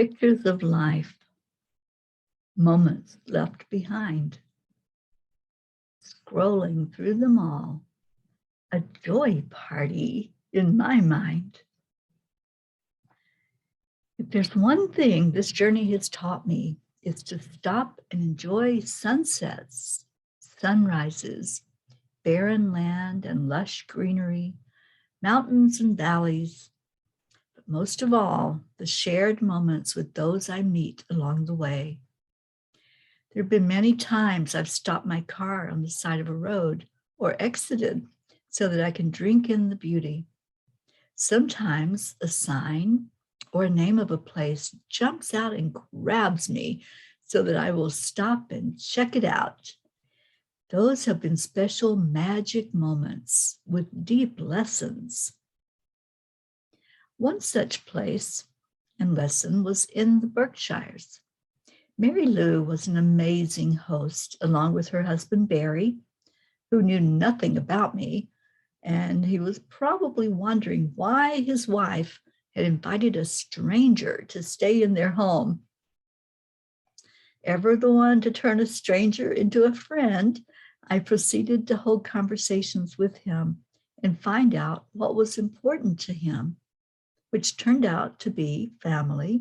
Pictures of life, moments left behind. Scrolling through them all, a joy party in my mind. If there's one thing this journey has taught me, it's to stop and enjoy sunsets, sunrises, barren land and lush greenery, mountains and valleys, but most of all, the shared moments with those I meet along the way. There have been many times I've stopped my car on the side of a road or exited so that I can drink in the beauty. Sometimes a sign or a name of a place jumps out and grabs me so that I will stop and check it out. Those have been special magic moments with deep lessons. One such place and lesson was in the Berkshires. Mary Lou was an amazing host, along with her husband, Barry, who knew nothing about me, and he was probably wondering why his wife had invited a stranger to stay in their home. Ever the one to turn a stranger into a friend, I proceeded to hold conversations with him and find out what was important to him, which turned out to be family,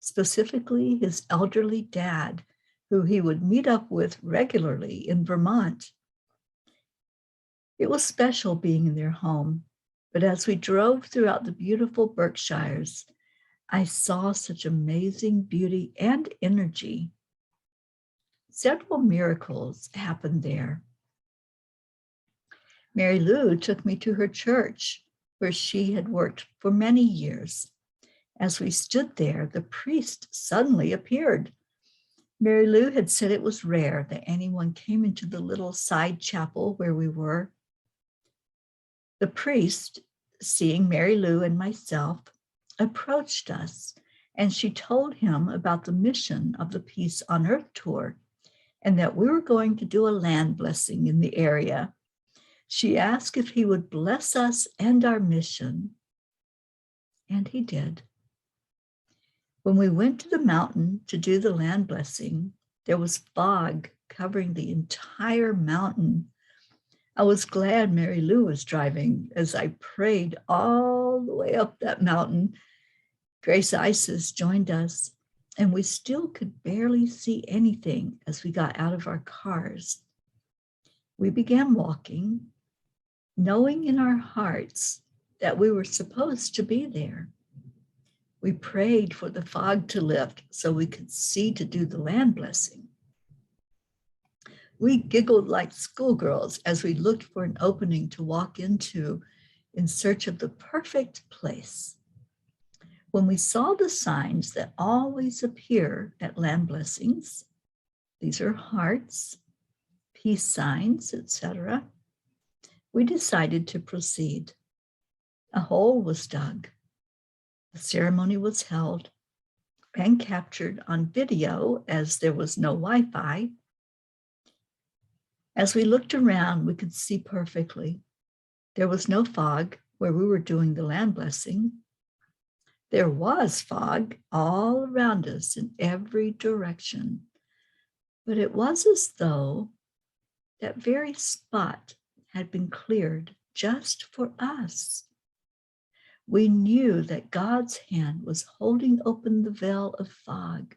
specifically his elderly dad, who he would meet up with regularly in Vermont. It was special being in their home, but as we drove throughout the beautiful Berkshires, I saw such amazing beauty and energy. Several miracles happened there. Mary Lou took me to her church, where she had worked for many years. As we stood there, the priest suddenly appeared. Mary Lou had said it was rare that anyone came into the little side chapel where we were. The priest, seeing Mary Lou and myself, approached us, and she told him about the mission of the Peace on Earth tour and that we were going to do a land blessing in the area. She asked if he would bless us and our mission, and he did. When we went to the mountain to do the land blessing, there was fog covering the entire mountain. I was glad Mary Lou was driving as I prayed all the way up that mountain. Grace Isis joined us, and we still could barely see anything as we got out of our cars. We began walking, knowing in our hearts that we were supposed to be there. We prayed for the fog to lift so we could see to do the land blessing. We giggled like schoolgirls as we looked for an opening to walk into in search of the perfect place. When we saw the signs that always appear at land blessings, these are hearts, peace signs, etc., we decided to proceed. A hole was dug. The ceremony was held and captured on video as there was no Wi-Fi. As we looked around, we could see perfectly. There was no fog where we were doing the land blessing. There was fog all around us in every direction, but it was as though that very spot had been cleared just for us. We knew that God's hand was holding open the veil of fog,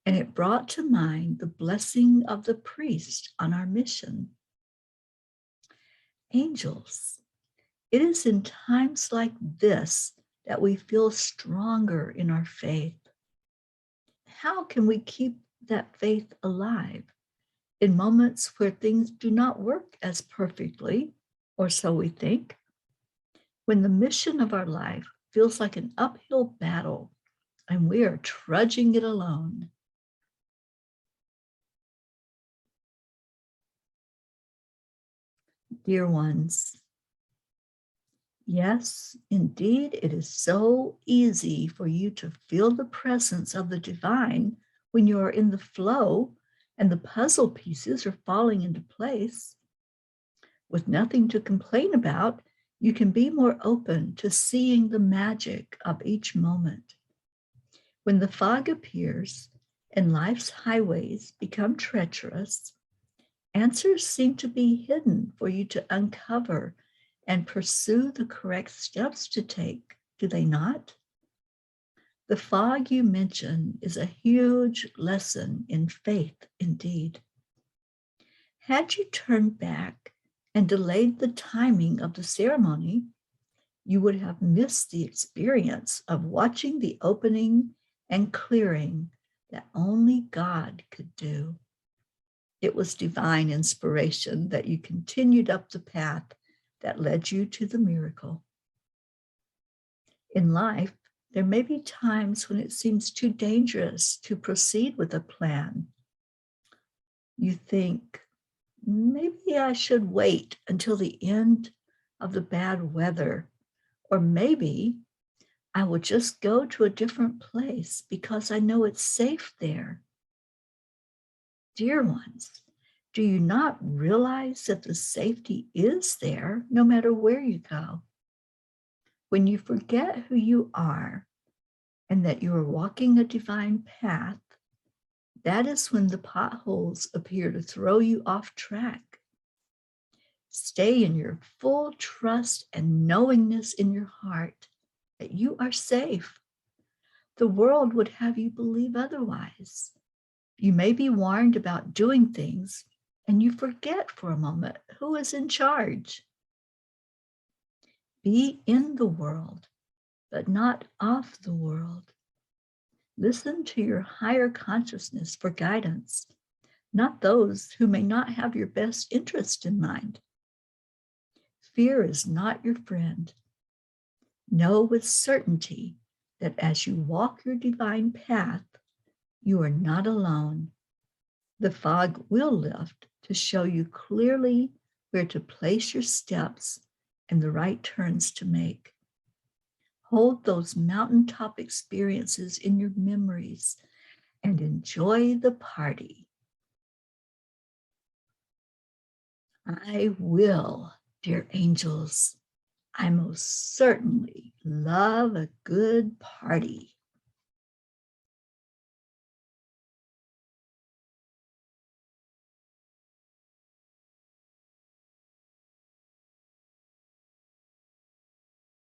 and it brought to mind the blessing of the priest on our mission. Angels, it is in times like this that we feel stronger in our faith. How can we keep that faith alive in moments where things do not work as perfectly, or so we think? When the mission of our life feels like an uphill battle and we are trudging it alone. Dear ones, yes, indeed, it is so easy for you to feel the presence of the divine when you are in the flow and the puzzle pieces are falling into place. With nothing to complain about, you can be more open to seeing the magic of each moment. When the fog appears and life's highways become treacherous, answers seem to be hidden for you to uncover and pursue the correct steps to take, do they not? The fog you mention is a huge lesson in faith indeed. Had you turned back and delayed the timing of the ceremony, you would have missed the experience of watching the opening and clearing that only God could do. It was divine inspiration that you continued up the path that led you to the miracle. In life, there may be times when it seems too dangerous to proceed with a plan. You think, maybe I should wait until the end of the bad weather, or maybe I will just go to a different place because I know it's safe there. Dear ones, do you not realize that the safety is there no matter where you go? When you forget who you are and that you are walking a divine path, that is when the potholes appear to throw you off track. Stay in your full trust and knowingness in your heart that you are safe. The world would have you believe otherwise. You may be warned about doing things and you forget for a moment who is in charge. Be in the world, but not of the world. Listen to your higher consciousness for guidance, not those who may not have your best interest in mind. Fear is not your friend. Know with certainty that as you walk your divine path, you are not alone. The fog will lift to show you clearly where to place your steps and the right turns to make. Hold those mountaintop experiences in your memories and enjoy the party. I will, dear angels. I most certainly love a good party.